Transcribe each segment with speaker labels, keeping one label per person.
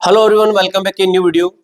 Speaker 1: Hello everyone, welcome back in new video.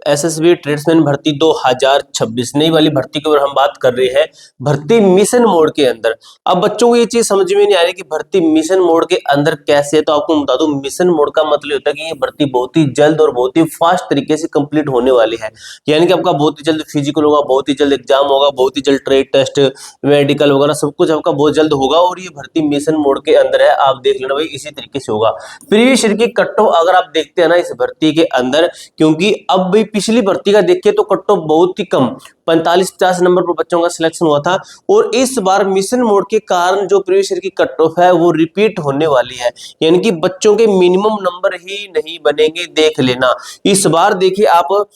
Speaker 1: SSB tradesman भर्ती 2026 नई वाली भर्ती के ऊपर हम बात कर रहे हैं, भर्ती मिशन मोड के अंदर। अब बच्चों को ये चीज समझ में नहीं आ रही कि भर्ती मिशन मोड के अंदर कैसे है, तो आपको बता दूं मिशन मोड का मतलब होता है कि ये भर्ती बहुत ही जल्द और बहुत ही फास्ट तरीके से कंप्लीट होने वाली है। यानी कि आपका बहुत ही जल्द फिजिकल होगा, बहुत ही जल्द एग्जाम होगा, बहुत ही जल्द ट्रेड टेस्ट, मेडिकल वगैरह सब कुछ आपका बहुत जल्द होगा और ये भर्ती मिशन मोड के अंदर है। आप देख लेना भाई, इसी तरीके से होगा। प्रीवियस ईयर की कट ऑफ अगर आप देखते हैं ना इस भर्ती के अंदर, क्योंकि अब भी पिछली भर्ती का देखिए तो कट ऑफ बहुत ही कम 45-50 नंबर पर बच्चों का सिलेक्शन हुआ था, और इस बार मिशन मोड के कारण जो प्रीवियस ईयर की कट ऑफ है वो रिपीट होने वाली है। यानी कि बच्चों के मिनिमम नंबर ही नहीं बनेंगे, देख लेना। इस बार देखिए आप,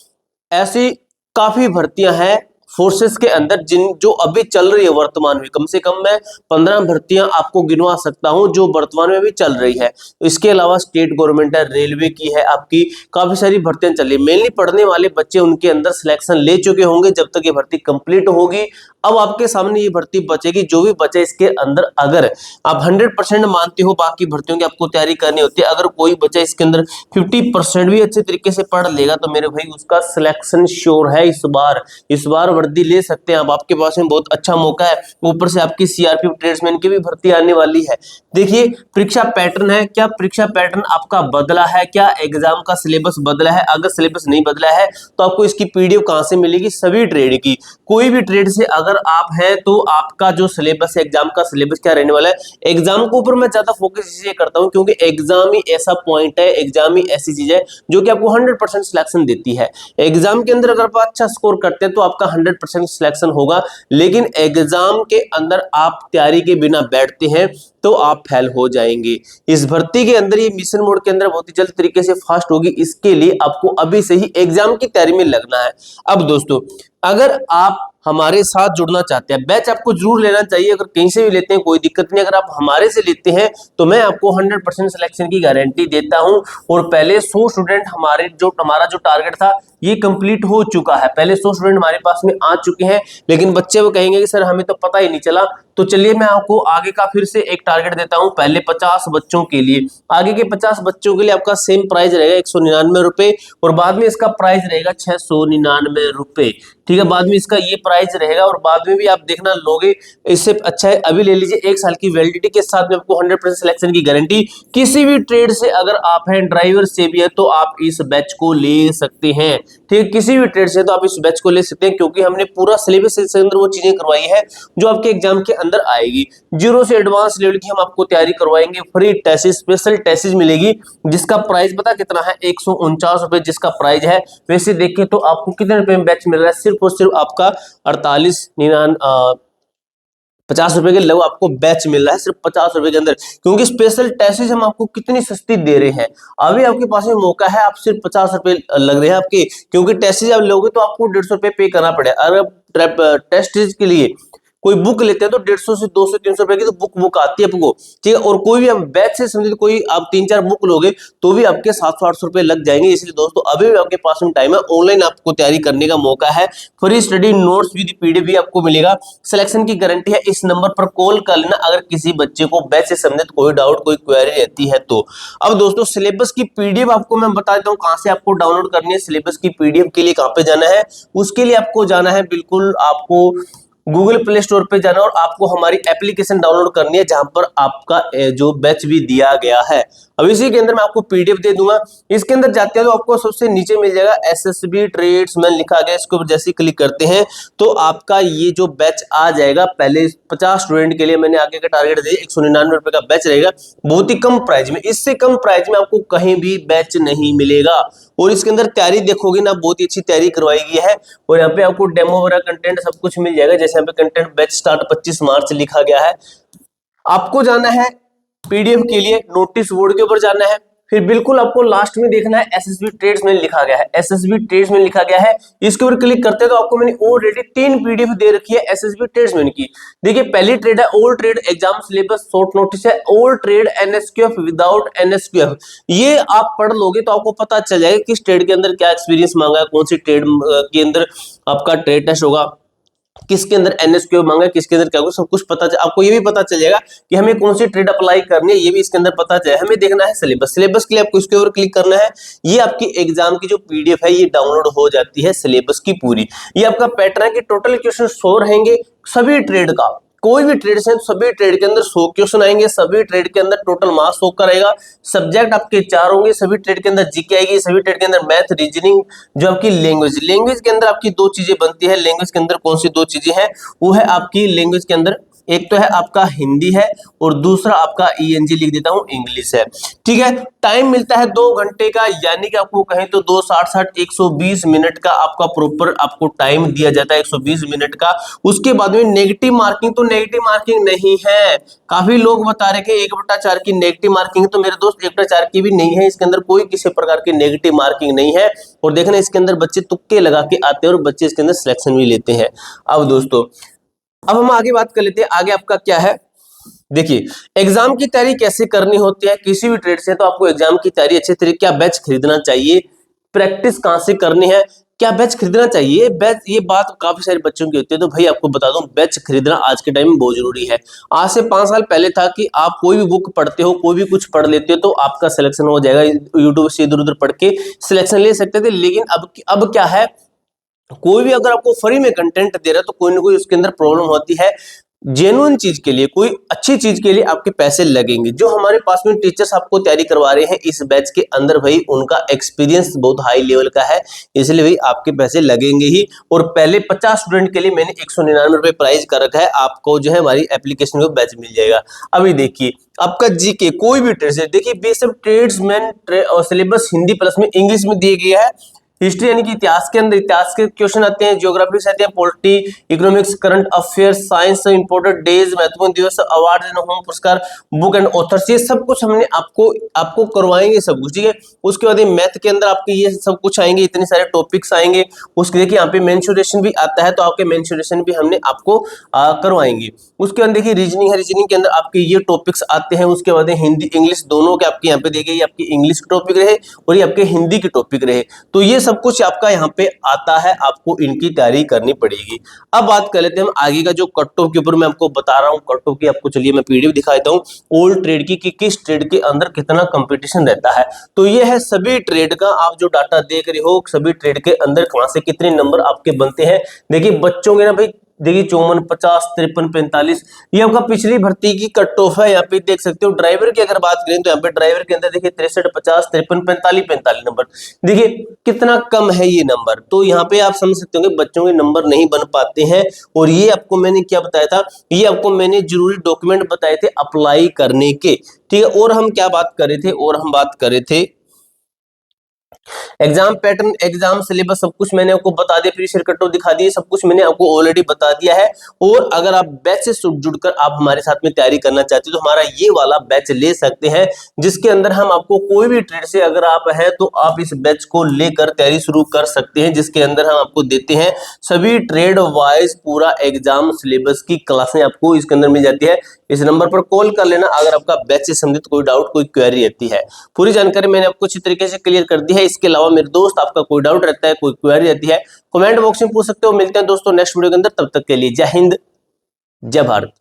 Speaker 1: ऐसी काफी भर्तियां हैं फोर्सेस के अंदर जिन जो अभी चल रही है वर्तमान में। कम से कम मैं 15 भर्तियां आपको गिनवा सकता हूं जो वर्तमान में भी चल रही है। इसके अलावा स्टेट गवर्नमेंट है, रेलवे की है, आपकी काफी सारी भर्तियां चल रही है। मेनली पढ़ने वाले बच्चे उनके अंदर सिलेक्शन ले चुके होंगे जब तक ये भर्ती कंप्लीट होगी। अब आपके सामने ये भर्ती बचेगी, जो भी बचे इसके अंदर। अगर आप 100% मानते हो बाकी भर्तियों की आपको तैयारी करनी होती है, अगर कोई बच्चा इसके अंदर 50% भी अच्छे तरीके से पढ़ लेगा तो मेरे भाई उसका सिलेक्शन श्योर है। इस बार वर्दी ले सकते हैं आप, आपके पास में बहुत अच्छा मौका है। ऊपर से आपकी सीआरपीएफ ट्रेड्समैन की भी भर्ती आने वाली है। देखिए परीक्षा पैटर्न है, क्या परीक्षा पैटर्न आपका बदला है, क्या एग्जाम का सिलेबस बदला है? अगर सिलेबस नहीं बदला है तो आपको इसकी पीडीएफ कहां से मिलेगी? सभी ट्रेड की, कोई भी ट्रेड से अगर आप हैं तो आपका जो सिलेबस है, एग्जाम का सिलेबस क्या रहने वाला है। एग्जाम के ऊपर मैं ज्यादा फोकस इसलिए करता हूं क्योंकि एग्जाम ही ऐसा पॉइंट है, एग्जाम ही ऐसी चीज है जो कि आपको 100% सिलेक्शन देती है। एग्जाम के अंदर अगर आप अच्छा स्कोर करते हैं तो आपका 100% सिलेक्शन होगा, लेकिन एग्जाम के अंदर आप तैयारी के बिना बैठते हैं तो आप फेल हो जाएंगे। इस भर्ती के अंदर, ये मिशन मोड के अंदर बहुत ही जल्द तरीके से फास्ट होगी। इसके लिए आपको अभी से ही एग्जाम की तैयारी में लगना है। अब दोस्तों, अगर आप हमारे साथ जुड़ना चाहते हैं, बैच आपको जरूर लेना चाहिए। अगर कहीं से भी लेते हैं कोई दिक्कत नहीं, अगर आप हमारे से लेते हैं तो मैं आपको 100% सिलेक्शन की गारंटी देता हूं। और पहले 100 स्टूडेंट हमारा जो टारगेट था ये कंप्लीट हो चुका है। पहले 100 स्टूडेंट हमारे पास में आ चुके हैं, लेकिन बच्चे वो कहेंगे कि सर हमें तो पता ही नहीं चला। तो चलिए मैं आपको आगे का फिर से एक टारगेट देता हूं। पहले 50 बच्चों के लिए, आगे के 50 बच्चों के लिए आपका सेम प्राइस रहेगा 199 रुपए, और बाद में इसका प्राइस रहेगा 699 रुपए। ठीक है, बाद में इसका ये प्राइस रहेगा, और बाद में भी आप देखना लोगे इससे अच्छा है अभी ले लीजिए। 1 साल की वैलिडिटी के साथ में आपको 100% सिलेक्शन की गारंटी। किसी भी ट्रेड से अगर आप हैं, ड्राइवर से भी है, तो आप इस बैच को ले सकते हैं। ठीक है, किसी भी ट्रेड से तो आप इस बैच को ले सकते हैं, क्योंकि हमने पूरा सिलेबस इसके अंदर वो चीजें करवाई है जो आपके एग्जाम के अंदर आएगी। जीरो से एडवांस लेवल की हम आपको तैयारी करवाएंगे। फ्री टेस्ट, स्पेशल टेस्ट मिलेगी, जिसका प्राइस पता कितना है? 149 रुपए जिसका प्राइस है। वैसे देखें तो आपको कितने रुपए में बैच मिल रहा है? सिर्फ और सिर्फ आपका 50 रुपए के लगभग आपको बैच मिल रहा है, सिर्फ 50 रुपए के अंदर। क्योंकि स्पेशल टेस्ट हम आपको कितनी सस्ती दे रहे हैं। अभी आपके पास में मौका है, आप सिर्फ 50 रुपए लग रहे हैं आपके, क्योंकि टेस्ट आप लोगे तो आपको 150 रुपए पे करना पड़ेगा। अगर आप टेस्ट के लिए कोई बुक लेते हैं तो 150 से 200 300 रुपए की तो बुक आती है आपको। ठीक है, और कोई भी आप बैच से समझिए कोई आप 3-4 बुक लोगे तो भी आपके 700-800 रुपए लग जाएंगे। इसलिए दोस्तों अभी भी आपके पास में टाइम है, ऑनलाइन आपको तैयारी करने का मौका है। Free study notes with PDF भी आपको मिलेगा। सिलेक्शन की गारंटी है। इस नंबर पर कॉल कर लेना अगर किसी बच्चे को बैच से संबंधित कोई डाउट, कोई क्वेरी रहती है तो। अब दोस्तों, सिलेबस की पीडीएफ आपको मैं बता देता हूँ कहां से आपको डाउनलोड करनी है। सिलेबस की पीडीएफ के लिए कहां पे जाना है? उसके लिए आपको जाना है, बिल्कुल आपको गूगल प्ले स्टोर पे जाना और आपको हमारी एप्लीकेशन डाउनलोड करनी है, जहां पर आपका जो बैच भी दिया गया है। अब इसी के अंदर मैं आपको पीडीएफ दे दूंगा। इसके अंदर जाते हैं तो आपको सबसे नीचे मिल जाएगा एसएसबी ट्रेड्समैन लिखा गया। इसके ऊपर जैसे क्लिक करते हैं तो आपका ये जो बैच आ जाएगा। पहले 50 स्टूडेंट के लिए मैंने आगे का टारगेट दिया, 199 रुपए का बैच रहेगा, बहुत ही कम प्राइस में। इससे कम प्राइस में आपको कहीं भी बैच नहीं मिलेगा। और इसके अंदर तैयारी देखोगे ना, बहुत ही अच्छी तैयारी करवाई गई है। और यहाँ पे आपको डेमो वगैरह कंटेंट सब कुछ मिल जाएगा। जैसे यहाँ पे कंटेंट बैच स्टार्ट 25 मार्च लिखा गया है। आपको जाना है पीडीएफ के लिए, नोटिस बोर्ड के ऊपर जाना है, फिर बिल्कुल आपको लास्ट में देखना है एसएसबी ट्रेड्समैन लिखा गया है। एसएसबी ट्रेड्समैन लिखा गया है, इसके ऊपर क्लिक करते हैं तो आपको मैंने ऑलरेडी 3 पीडीएफ दे रखी है एसएसबी ट्रेड्समैन की। देखिए पहली ट्रेड है all trade exam syllabus short notice है, all trade NSQF without NSQF. ये आप पढ़ लोगे तो आपको पता चल जाएगा किस ट्रेड के अंदर क्या एक्सपीरियंस मांगा है, कौन सी ट्रेड के अंदर आपका ट्रेड टेस्ट होगा, किसके अंदर एनएसक्यू मांगा, किसके अंदर क्या होगा, सब कुछ पता आपको ये भी पता चलेगा कि हमें कौन सी ट्रेड अप्लाई करनी है, ये भी इसके अंदर पता चले। हमें देखना है सिलेबस, सिलेबस के लिए आपको इसके ऊपर क्लिक करना है। ये आपकी एग्जाम की जो पीडीएफ है ये डाउनलोड हो जाती है सिलेबस की पूरी। ये आपका पैटर्न है कि टोटल क्वेश्चन 100 रहेंगे सभी ट्रेड का, कोई भी ट्रेड है सभी ट्रेड के अंदर 100 क्वेश्चन आएंगे, सभी ट्रेड के अंदर टोटल मार्क्स 100 का रहेगा। सब्जेक्ट आपके 4 होंगे, सभी ट्रेड के अंदर जीके आएगी, सभी ट्रेड के अंदर मैथ, रीजनिंग, जो आपकी लैंग्वेज, लैंग्वेज के अंदर आपकी दो चीजें बनती है। लैंग्वेज के अंदर कौन सी दो चीजें हैं, वो है आपकी लैंग्वेज के अंदर एक तो है आपका हिंदी है और दूसरा आपका ईएनजी लिख देता हूं इंग्लिश है। ठीक है, टाइम मिलता है 2 घंटे का, यानी कि आपको कहें तो 2 60 60 120 मिनट का आपका प्रॉपर आपको टाइम दिया जाता है, 120 मिनट का। उसके बाद में नेगेटिव मार्किंग, तो नेगेटिव मार्किंग नहीं है। काफी लोग बता रहे कि 1/4 की नेगेटिव मार्किंग, तो मेरे दोस्त 1/4 की भी नहीं है, इसके अंदर कोई किसी प्रकार की नेगेटिव मार्किंग नहीं है। और देखना इसके अंदर बच्चे तुक्के लगा के आते हैं और बच्चे इसके अंदर सिलेक्शन भी लेते हैं। अब दोस्तों अब हम आगे बात कर लेते हैं, आगे आपका क्या है। देखिए एग्जाम की तैयारी कैसे करनी होती है किसी भी ट्रेड से, तो आपको एग्जाम की तैयारी अच्छे तरीके, क्या बैच खरीदना चाहिए, प्रैक्टिस कहां से करनी है, क्या बैच खरीदना चाहिए। बैच, ये बात काफी सारे बच्चों की होती है, तो भाई आपको बता दूं बैच खरीदना आज के टाइम में बहुत जरूरी है। आज से 5 साल पहले था कि आप कोई भी बुक पढ़ते हो, कोई भी कुछ पढ़ लेते हो तो आपका सिलेक्शन हो जाएगा, यूट्यूब से इधर उधर पढ़ के सिलेक्शन ले सकते थे। लेकिन अब क्या है, कोई भी अगर आपको फ्री में कंटेंट दे रहा है तो कोई ना कोई उसके अंदर प्रॉब्लम होती है। जेन्युइन चीज के लिए, कोई अच्छी चीज के लिए आपके पैसे लगेंगे। जो हमारे पास में टीचर्स आपको तैयारी करवा रहे हैं इस बैच के अंदर, भाई उनका एक्सपीरियंस बहुत हाई लेवल का है, इसलिए भाई आपके पैसे लगेंगे ही। और पहले 50 स्टूडेंट के लिए मैंने 199 रुपए प्राइस कर रखा है, आपको जो है हमारी एप्लीकेशन में बैच मिल जाएगा। अभी देखिए आपका जीके कोई भी ट्रेड से, देखिए बेसिक ट्रेड्समैन और सिलेबस हिंदी प्लस में इंग्लिश में दिए गया है। हिस्ट्री यानी कि इतिहास के अंदर इतिहास के क्वेश्चन आते हैं, ज्योग्राफी से आते हैं, polity, economics, current affairs, science, important days, महत्वपूर्ण दिवस, अवार्ड एंड होम पुरस्कार, बुक एंड ऑथर्स, ये सब कुछ हमने आपको करवाएंगे सब कुछ। ठीक है, उसके बाद मैथ के अंदर आपके ये सब कुछ आएंगे, इतने सारे टॉपिक्स आएंगे। उसके देखिए यहाँ पे मेंसुरेशन भी आता है, तो आपके मेंसुरेशन भी हमने आपको करवाएंगे। उसके बाद देखिए रीजनिंग है, रीजनिंग के अंदर आपके ये टॉपिक्स आते हैं। उसके बाद हिंदी इंग्लिश दोनों के आपके यहाँ पे देखे, ये आपकी इंग्लिश के टॉपिक रहे और ये आपके हिंदी के टॉपिक रहे, तो ये सब कुछ आपका यहाँ पे आता है, आपको इनकी तैयारी करनी पड़ेगी। अब बात कर लेते हैं हम आगे का, जो कट ऑफ के ऊपर मैं आपको बता रहा हूँ कट ऑफ की, आपको चलिए मैं पीडीएफ दिखा देता हूँ ओल्ड ट्रेड की, कि किस ट्रेड के अंदर कितना कंपटीशन रहता है। तो ये है सभी ट्रेड का, आप जो डाटा देख रहे हो सभी ट्रेड के अंदर कहां से कितने नंबर आपके बनते हैं। देखिए बच्चों के ना भाई, देखिए 54 50 53 45, ये आपका पिछली भर्ती की कट ऑफ है। यहाँ पे देख सकते हो ड्राइवर की अगर बात करें तो यहाँ पे ड्राइवर के अंदर देखिए 63 50 53 45 45 नंबर, देखिए कितना कम है ये नंबर। तो यहाँ पे आप समझ सकते हो कि बच्चों के नंबर नहीं बन पाते हैं। और ये आपको मैंने क्या बताया था, ये आपको मैंने जरूरी डॉक्यूमेंट बताए थे अप्लाई करने के। ठीक है, और हम क्या बात कर रहे थे, और हम बात कर रहे थे एग्जाम पैटर्न, एग्जाम सिलेबस, सब कुछ मैंने आपको बता दिया, प्रीवियस ईयर कट ऑफ दिखा दिए, सब कुछ मैंने आपको ऑलरेडी बता दिया है। और अगर आप बैच से जुड़कर आप हमारे साथ में तैयारी करना चाहते हो तो हमारा ये वाला बैच ले सकते हैं, जिसके अंदर हम आपको कोई भी ट्रेड से अगर आप हैं तो आप इस बैच को लेकर तैयारी शुरू कर सकते हैं, जिसके अंदर हम आपको देते हैं सभी ट्रेड वाइज पूरा एग्जाम सिलेबस की क्लासें आपको इसके अंदर मिल जाती है। इस नंबर पर कॉल कर लेना अगर आपका बैच से संबंधित कोई डाउट, कोई क्वेरी रहती है। पूरी जानकारी मैंने आपको अच्छी तरीके से क्लियर कर दी है। इसके अलावा मेरे दोस्त आपका कोई डाउट रहता है, कोई क्वेरी रहती है, कमेंट बॉक्स में पूछ सकते हो। मिलते हैं दोस्तों नेक्स्ट वीडियो के अंदर, तब तक के लिए जय हिंद जय भारत।